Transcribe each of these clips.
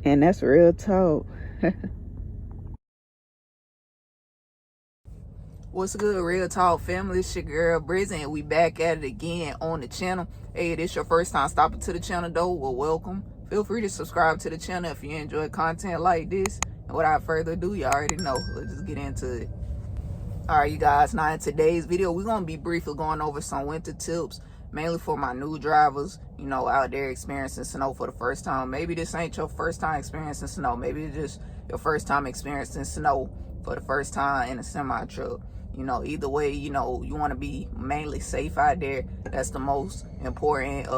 And that's real talk. What's good, Real Talk family? It's your girl Brizzy, and we back at it again on the channel. Hey, this your first time stopping to the channel though, well, welcome. Feel free to subscribe to the channel if you enjoy content like this. And without further ado, you already know, let's just get into it. All right, you guys, now in today's video, we're going to be briefly going over some winter tips, mainly for my new drivers, you know, out there experiencing snow for the first time. Maybe this ain't your first time experiencing snow. Maybe it's just your first time experiencing snow for the first time in a semi-truck. You know, either way, you know, you want to be mainly safe out there. That's the most important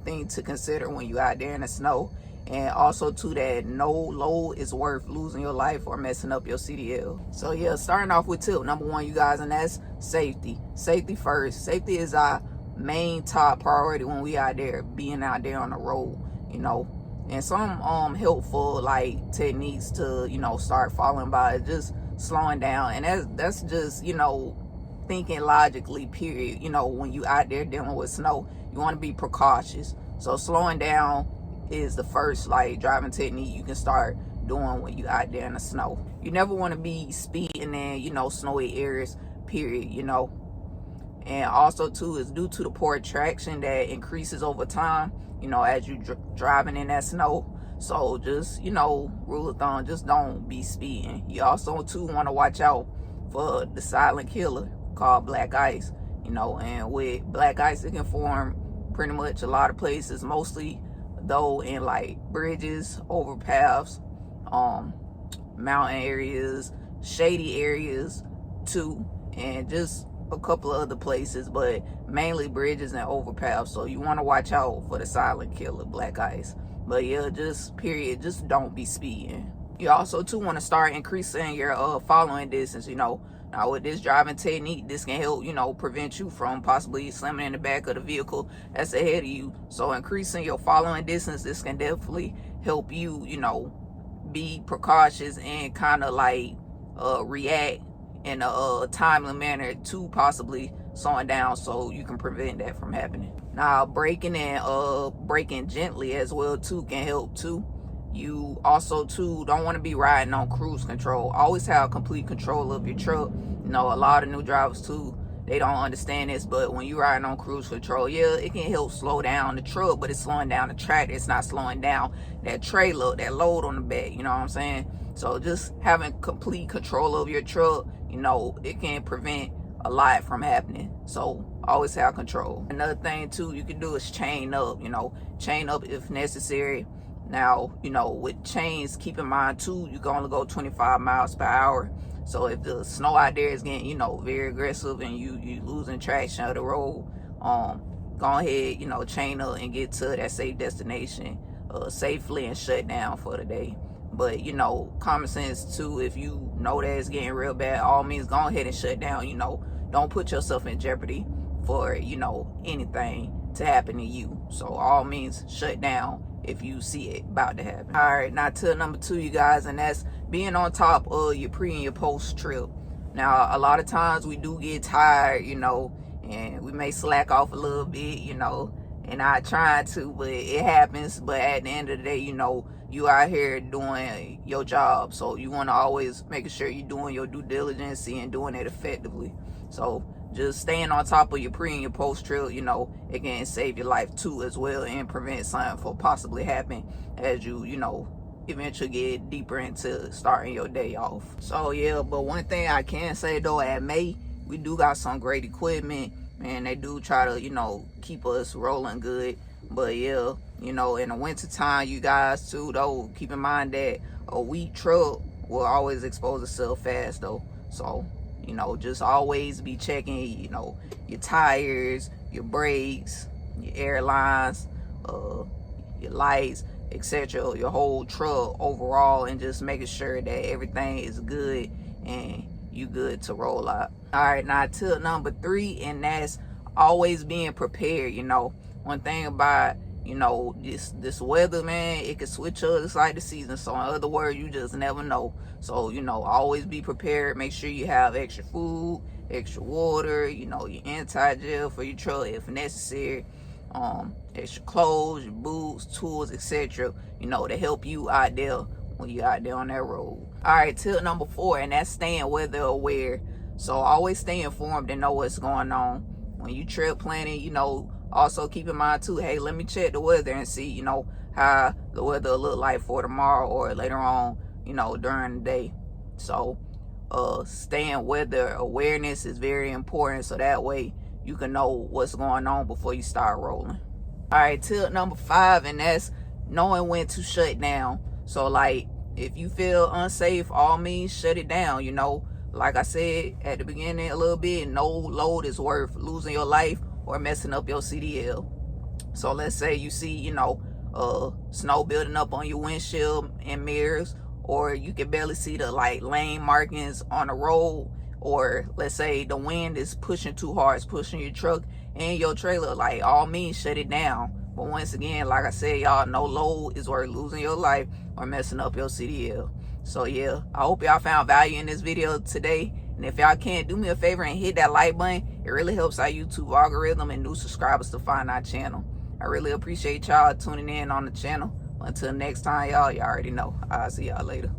thing to consider when you out there in the snow. And also too, that no load is worth losing your life or messing up your CDL. So yeah, starting off with tip number one, you guys, and that's safety. Safety first. Safety is our main top priority when we out there, being out there on the road, you know. And some helpful like techniques to, you know, start following by is just slowing down. And that's just, you know, thinking logically, period. You know, when you out there dealing with snow, you want to be precautious. So slowing down is the first like driving technique you can start doing when you out there in the snow. You never want to be speeding in, you know, snowy areas, period, you know. And also too is due to the poor traction that increases over time, you know, as you driving in that snow. So just, you know, rule of thumb, just don't be speeding. You also too want to watch out for the silent killer called black ice, you know. And with black ice, it can form pretty much a lot of places, mostly though in like bridges, overpaths, mountain areas, shady areas too, and just a couple of other places, but mainly bridges and overpaths. So you want to watch out for the silent killer, black ice. But yeah, just period, just don't be speeding. You also too want to start increasing your following distance, you know. Now with this driving technique, this can help, you know, prevent you from possibly slamming in the back of the vehicle that's ahead of you. So increasing your following distance, this can definitely help you, you know, be precautious and kind of like react in a timely manner to possibly slowing down, so you can prevent that from happening. Now braking and braking gently as well too can help too. You also too don't want to be riding on cruise control. Always have complete control of your truck. You know, a lot of new drivers too, they don't understand this, but when you're riding on cruise control, yeah, it can help slow down the truck, but it's slowing down the tractor. It's not slowing down that trailer, that load on the back, you know what I'm saying? So just having complete control of your truck, you know, it can prevent a lot from happening. So always have control. Another thing too you can do is chain up, you know, chain up if necessary. Now, you know, with chains, keep in mind too, you can only go 25 miles per hour. So if the snow out there is getting, you know, very aggressive and you losing traction of the road, go ahead, you know, chain up and get to that safe destination safely and shut down for the day. But, you know, common sense too, if you know that it's getting real bad, all means go ahead and shut down. You know, don't put yourself in jeopardy for, you know, anything to happen to you. So all means shut down if you see it about to happen. All right, now to number two, you guys, and that's being on top of your pre and your post trip. Now, a lot of times we do get tired, you know, and we may slack off a little bit, you know, and I try to, but it happens. But at the end of the day, you know, you out here doing your job, so you want to always make sure you're doing your due diligence and doing it effectively. So just staying on top of your pre and your post trip, you know, it can save your life too as well, and prevent something from possibly happening as you know, eventually get deeper into starting your day off. So yeah, but one thing I can say though, at May, we do got some great equipment, man. They do try to, you know, keep us rolling good. But yeah, you know, in the winter time, you guys too though, keep in mind that a weak truck will always expose itself fast though. So, you know, just always be checking, you know, your tires, your brakes, your airlines, your lights, etc., your whole truck overall, and just making sure that everything is good and you good to roll out. All right, now tip number three, and that's always being prepared. You know, one thing about, you know, this weather, man, it can switch up. It's like the season. So in other words, you just never know. So, you know, always be prepared. Make sure you have extra food, extra water, you know, your anti-gel for your truck if necessary. extra clothes, your boots, tools, etc. To help you out there when you out there on that road. All right, tip number 4, and that's staying weather aware. So always stay informed and know what's going on when you trip planning. Also keep in mind too, hey, let me check the weather and see how the weather will look like for tomorrow or later on during the day. So staying weather awareness is very important, so that way you can know what's going on before you start rolling. All right, tip number 5, and that's knowing when to shut down. So like, if you feel unsafe, all means shut it down. Like I said at the beginning a little bit, no load is worth losing your life or messing up your CDL. So let's say you see snow building up on your windshield and mirrors, or you can barely see the lane markings on the road, or let's say the wind is pushing too hard, it's pushing your truck and your trailer. All means shut it down. But once again, like I said, y'all, no load is worth losing your life or messing up your CDL. So yeah, I hope y'all found value in this video today. And if y'all can, do me a favor and hit that like button. It really helps our YouTube algorithm and new subscribers to find our channel. I really appreciate y'all tuning in on the channel. Until next time, y'all already know. I'll see y'all later.